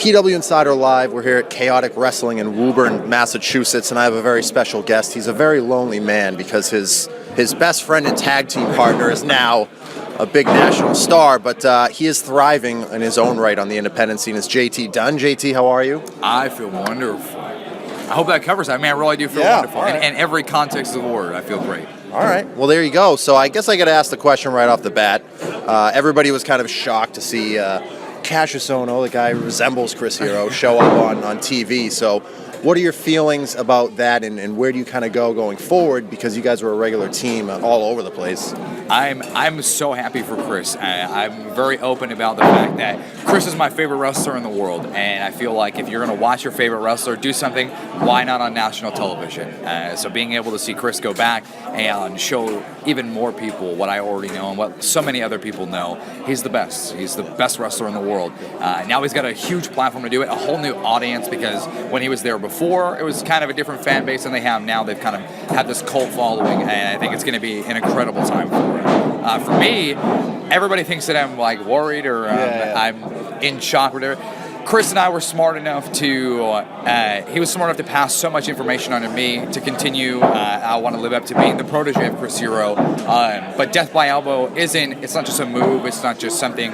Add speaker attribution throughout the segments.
Speaker 1: PW Insider Live. We're here at Chaotic Wrestling in Woburn, Massachusetts, and I have a very special guest. He's a very lonely man because his best friend and tag team partner is now a big national star, but he is thriving in his own right on the independent scene. It's JT Dunn. JT, how are you?
Speaker 2: I feel wonderful. I hope that covers that. I mean, I really do feel wonderful.
Speaker 1: Right.
Speaker 2: In every context of the word, I feel great.
Speaker 1: All right. Well, there you go. So I guess I got to ask the question right off the bat. Everybody was kind of shocked to see Cassius Ohno, the guy who resembles Chris Hero, show up on TV. So what are your feelings about that, and where do you kind of go going forward? Because you guys were a regular team all over the place.
Speaker 2: I'm so happy for Chris. I'm very open about the fact that Chris is my favorite wrestler in the world, and I feel like if you're going to watch your favorite wrestler do something, why not on national television? So being able to see Chris go back and show even more people what I already know and what so many other people know, he's the best. He's the best wrestler in the world. Now he's got a huge platform to do it, a whole new audience, because when he was there before, it was kind of a different fan base than they have now. They've kind of had this cult following, and I think it's going to be an incredible time for him. For me, everybody thinks that I'm like worried or I'm in shock or whatever. Chris and I were smart enough to, he was smart enough to pass so much information on to me to continue. I want to live up to being the protege of Chris Hero. But Death by Elbow it's not just a move, it's not just something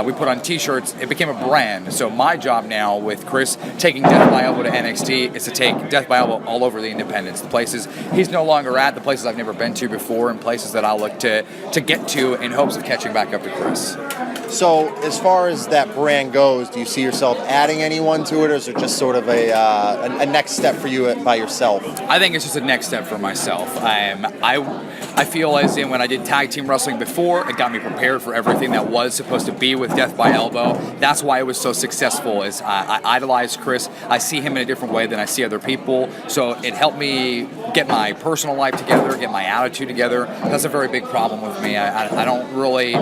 Speaker 2: we put on t-shirts, it became a brand. So my job now with Chris taking Death by Elbow to NXT is to take Death by Elbow all over the independents, the places he's no longer at, the places I've never been to before, and places that I'll look to get to in hopes of catching back up to Chris.
Speaker 1: So as far as that brand goes, do you see yourself adding anyone to it, or is it just sort of a next step for you by yourself?
Speaker 2: I think it's just a next step for myself. I feel as in when I did tag team wrestling before, it got me prepared for everything that was supposed to be with Death by Elbow. That's why it was so successful, is I idolize Chris. I see him in a different way than I see other people. So it helped me get my personal life together, get my attitude together. That's a very big problem with me. I don't really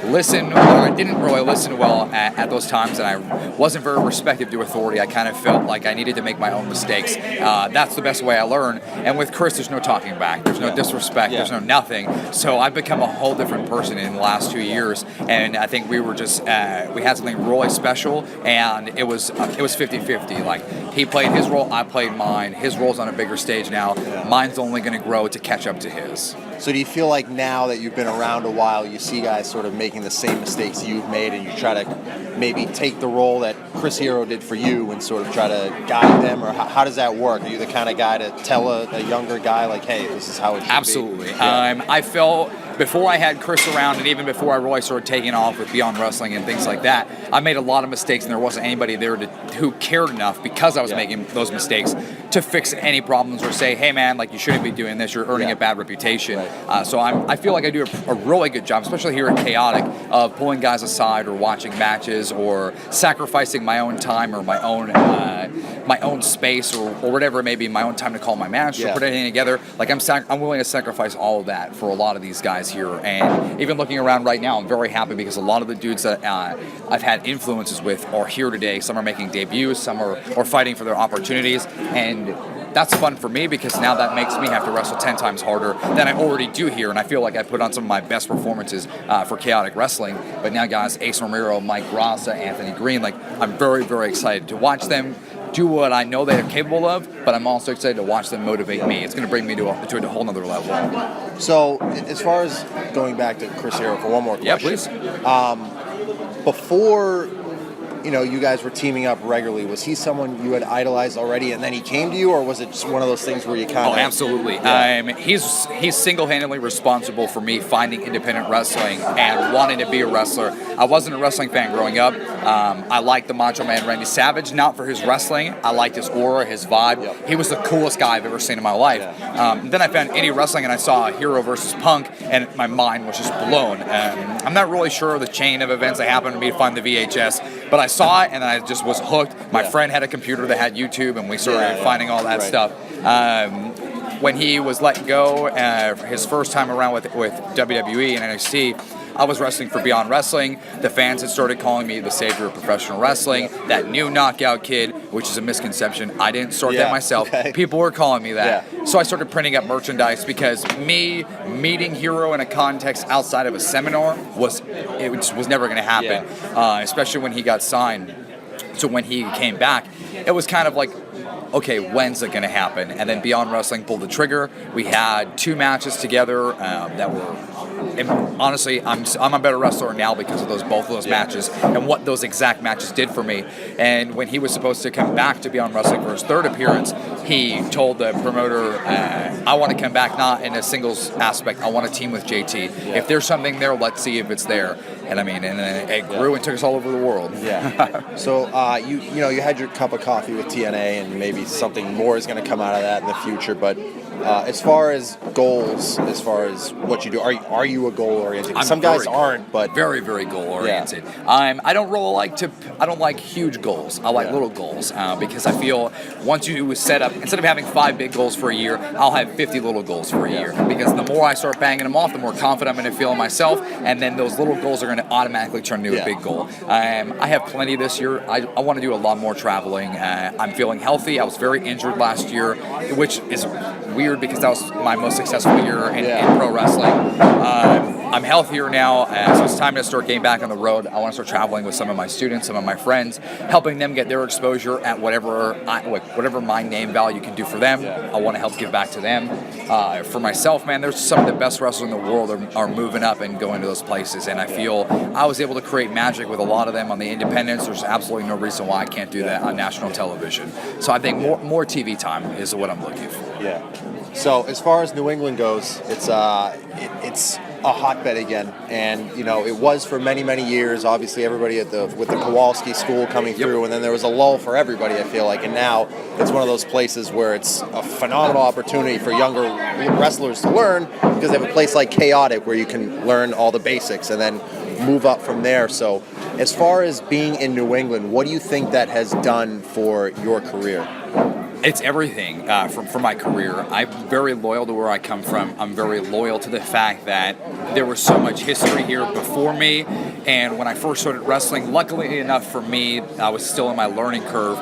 Speaker 2: listen, or I didn't really listen well at those times, and I wasn't very receptive to authority. I kind of felt like I needed to make my own mistakes. That's the best way I learn. And with Chris, there's no talking back. There's no disrespect. There's no nothing. So I've become a whole different person in the last 2 years, and I think we were just we had something really special, and it was 50-50. Like, he played his role, I played mine. His role's on a bigger stage now. Mine's only going to grow to catch up to his.
Speaker 1: So do you feel like now that you've been around a while, you see guys sort of making the same mistakes you've made, and you try to maybe take the role that Chris Hero did for you and sort of try to guide them, or how does that work? Are you the kind of guy to tell a younger guy, like, hey, this is how it should be?
Speaker 2: Absolutely. I felt before I had Chris around, and even before I really started taking off with Beyond Wrestling and things like that, I made a lot of mistakes, and there wasn't anybody there who cared enough, because I was making those mistakes, to fix any problems or say, hey man, like, you shouldn't be doing this, you're earning a bad reputation. Right. So I feel like I do a really good job, especially here at Chaotic, of pulling guys aside or watching matches or sacrificing my own time or my own space or whatever it may be, my own time to call my match or put anything together. Like, I'm willing to sacrifice all of that for a lot of these guys here. And even looking around right now, I'm very happy because a lot of the dudes that I've had influences with are here today. Some are making debuts, some are fighting for their opportunities, and that's fun for me because now that makes me have to wrestle 10 times harder than I already do here, and I feel like I put on some of my best performances for Chaotic Wrestling. But now guys, Ace Romero, Mike Rassa, Anthony Green, like, I'm very, very excited to watch them do what I know they're capable of, but I'm also excited to watch them motivate me. It's going to bring me to a whole nother level.
Speaker 1: So as far as going back to Chris Hero for one more question.
Speaker 2: Yeah, please.
Speaker 1: Before you guys were teaming up regularly, was he someone you had idolized already and then he came to you, or was it just one of those things where you kind of...
Speaker 2: Oh, absolutely. He's single-handedly responsible for me finding independent wrestling and wanting to be a wrestler. I wasn't a wrestling fan growing up. I liked the Macho Man Randy Savage, not for his wrestling. I liked his aura, his vibe. Yep. He was the coolest guy I've ever seen in my life. Then I found indie wrestling and I saw Hero versus Punk, and my mind was just blown. I'm not really sure of the chain of events that happened to me to find the VHS, but I saw it and I just was hooked. My friend had a computer that had YouTube, and we started finding all that stuff. When he was let go his first time around with WWE and NXT, I was wrestling for Beyond Wrestling. The fans had started calling me the savior of professional wrestling, that new knockout kid, which is a misconception. I didn't start that myself. Okay. People were calling me that. Yeah. So I started printing up merchandise because me meeting Hero in a context outside of a seminar was never going to happen, especially when he got signed. So when he came back, it was kind of like, okay, when's it going to happen? And then Beyond Wrestling pulled the trigger. We had 2 matches together that were, and honestly, I'm a better wrestler now because of both of those matches and what those exact matches did for me. And when he was supposed to come back to Beyond Wrestling for his 3rd appearance, he told the promoter, I want to come back not in a singles aspect. I want to team with JT. If there's something there, let's see if it's there. And I mean, and then it grew and took us all over the world.
Speaker 1: Yeah. So you had your cup of coffee with TNA, and maybe something more is going to come out of that in the future. But as far as goals, as far as what you do, are you a goal oriented? Some guys aren't, but
Speaker 2: very, very goal oriented. I don't like huge goals. I like little goals because I feel once you set up, instead of having 5 big goals for a year, I'll have 50 little goals for a year, because the more I start banging them off, the more confident I'm going to feel in myself, and then those little goals are going to automatically turn into a big goal. I have plenty this year. I want to do a lot more traveling. I'm feeling healthy. I was very injured last year, which is weird because that was my most successful year in pro wrestling. I'm healthier now, so it's time to start getting back on the road. I want to start traveling with some of my students, some of my friends, helping them get their exposure at whatever my name value can do for them. I want to help give back to them. For myself, man, there's some of the best wrestlers in the world are moving up and going to those places, and I feel I was able to create magic with a lot of them on the independents. There's absolutely no reason why I can't do that on national television. So I think more TV time is what I'm looking for.
Speaker 1: Yeah. So as far as New England goes, it's a hotbed again, and it was for many, many years. Obviously, everybody with the Kowalski school coming through, and then there was a lull for everybody, I feel like, and now it's one of those places where it's a phenomenal opportunity for younger wrestlers to learn, because they have a place like Chaotic where you can learn all the basics and then move up from there. So as far as being in New England, what do you think that has done for your career?
Speaker 2: It's everything for my career. I'm very loyal to where I come from. I'm very loyal to the fact that there was so much history here before me. And when I first started wrestling, luckily enough for me, I was still in my learning curve.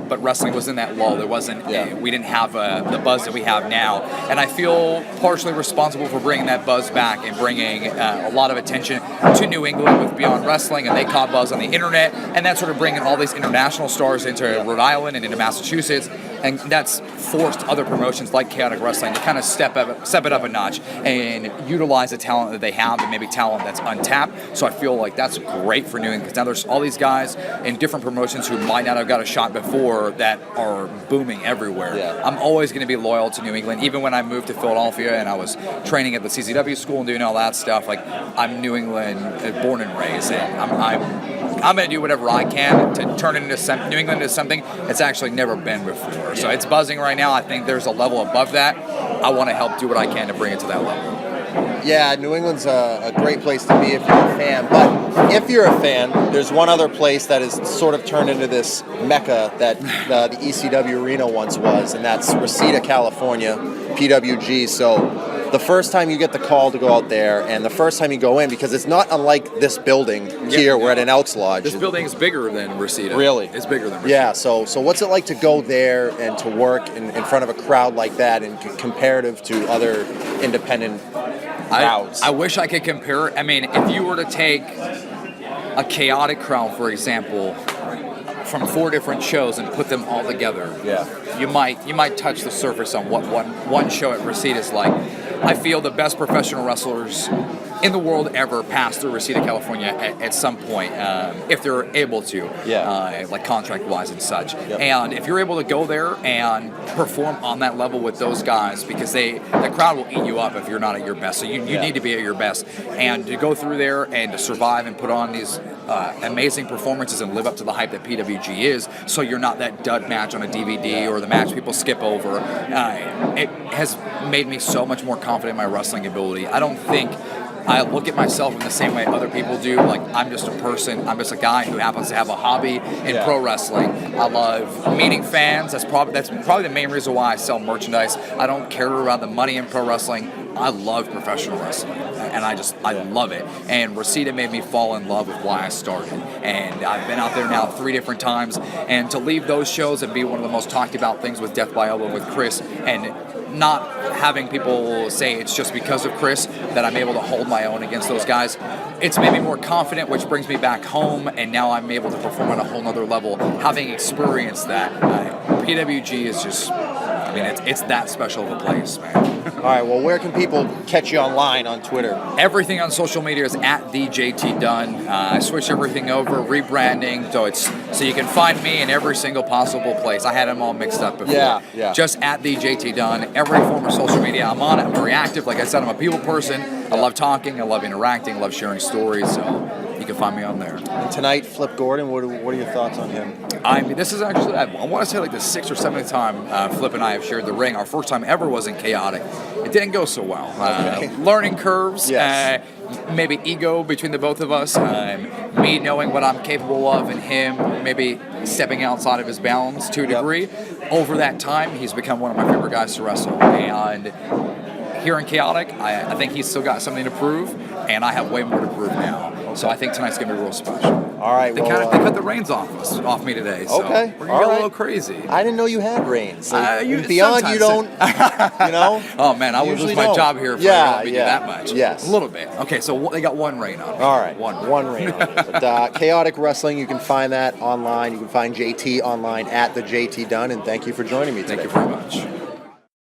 Speaker 2: But wrestling was in that lull. There wasn't. We didn't have the buzz that we have now. And I feel partially responsible for bringing that buzz back and bringing a lot of attention to New England with Beyond Wrestling. And they caught buzz on the internet. And that's sort of bringing all these international stars into Rhode Island and into Massachusetts. And that's forced other promotions like Chaotic Wrestling to kind of step it up a notch and utilize the talent that they have, and maybe talent that's untapped. So I feel like that's great for New England, because now there's all these guys in different promotions who might not have got a shot before that are booming everywhere. I'm always going to be loyal to New England. Even when I moved to Philadelphia and I was training at the CZW school and doing all that stuff, like, I'm New England born and raised, and I'm going to do whatever I can to turn it into New England into something it's actually never been before. So it's buzzing right now. I think there's a level above that. I want to help do what I can to bring it to that level.
Speaker 1: Yeah, New England's a great place to be if you're a fan. But if you're a fan, there's one other place that has sort of turned into this mecca that the ECW arena once was, and that's Reseda, California, PWG. So the first time you get the call to go out there, and the first time you go in, because it's not unlike this building here, we're at an Elks Lodge.
Speaker 2: This building is bigger than Reseda.
Speaker 1: Really?
Speaker 2: It's bigger than Reseda.
Speaker 1: Yeah, so what's it like to go there and to work in front of a crowd like that, and comparative to other independent crowds?
Speaker 2: I wish I could compare. I mean, if you were to take a Chaotic crowd, for example, from 4 different shows and put them all together, you might touch the surface on what one show at Reseda is like. I feel the best professional wrestlers in the world ever pass through Reseda, California at some point, if they're able to, like contract-wise and such. And if you're able to go there and perform on that level with those guys, because the crowd will eat you up if you're not at your best. So you need to be at your best. And to go through there and to survive and put on these amazing performances and live up to the hype that PWG is, so you're not that dud match on a DVD or the match people skip over, it has made me so much more confident in my wrestling ability. I don't think I look at myself in the same way other people do. Like, I'm just a person. I'm just a guy who happens to have a hobby in pro wrestling. I love meeting fans. That's probably the main reason why I sell merchandise. I don't care about the money in pro wrestling. I love professional wrestling, and I love it. And Reseda made me fall in love with why I started. And I've been out there now 3 different times, and to leave those shows and be one of the most talked about things with Death by Elbow with Chris, and not having people say it's just because of Chris that I'm able to hold my own against those guys, it's made me more confident, which brings me back home, and now I'm able to perform at a whole nother level, having experienced that. PWG is just, I mean, it's that special of a place, man.
Speaker 1: All right, well, where can people catch you online on Twitter?
Speaker 2: Everything on social media is at the JT Dunn. I switched everything over, rebranding, so you can find me in every single possible place. I had them all mixed up before.
Speaker 1: Yeah.
Speaker 2: Just at the JT Dunn. Every form of social media I'm on. I'm very active. Like I said, I'm a people person. I love talking. I love interacting. I love sharing stories. So you can find me on there.
Speaker 1: And tonight, Flip Gordon. What are your thoughts on him?
Speaker 2: I mean, this is actually, I want to say like the 6th or 7th time Flip and I have shared the ring. Our first time ever was in Chaotic. It didn't go so well. Learning curves,
Speaker 1: Yes.
Speaker 2: maybe ego between the both of us, me knowing what I'm capable of and him maybe stepping outside of his bounds to a degree. Over that time, he's become one of my favorite guys to wrestle. And here in Chaotic, I think he's still got something to prove, and I have way more to prove now. So I think tonight's going to be real special.
Speaker 1: All right,
Speaker 2: They cut the reins off me today, so
Speaker 1: Okay,
Speaker 2: we're going to
Speaker 1: all
Speaker 2: get a
Speaker 1: right.
Speaker 2: little crazy.
Speaker 1: I didn't know you had reins.
Speaker 2: You-
Speaker 1: Beyond,
Speaker 2: sometimes-
Speaker 1: you don't, you know?
Speaker 2: Oh man, I would
Speaker 1: Usually
Speaker 2: lose my
Speaker 1: don't.
Speaker 2: job here if
Speaker 1: Yeah,
Speaker 2: I do
Speaker 1: yeah.
Speaker 2: that much.
Speaker 1: Yes.
Speaker 2: A little bit. Okay, so they got one reign on me.
Speaker 1: All right,
Speaker 2: One
Speaker 1: reign on it. But Chaotic Wrestling, you can find that online. You can find JT online at the JT Dunn, and thank you for joining me today.
Speaker 2: Thank you very much.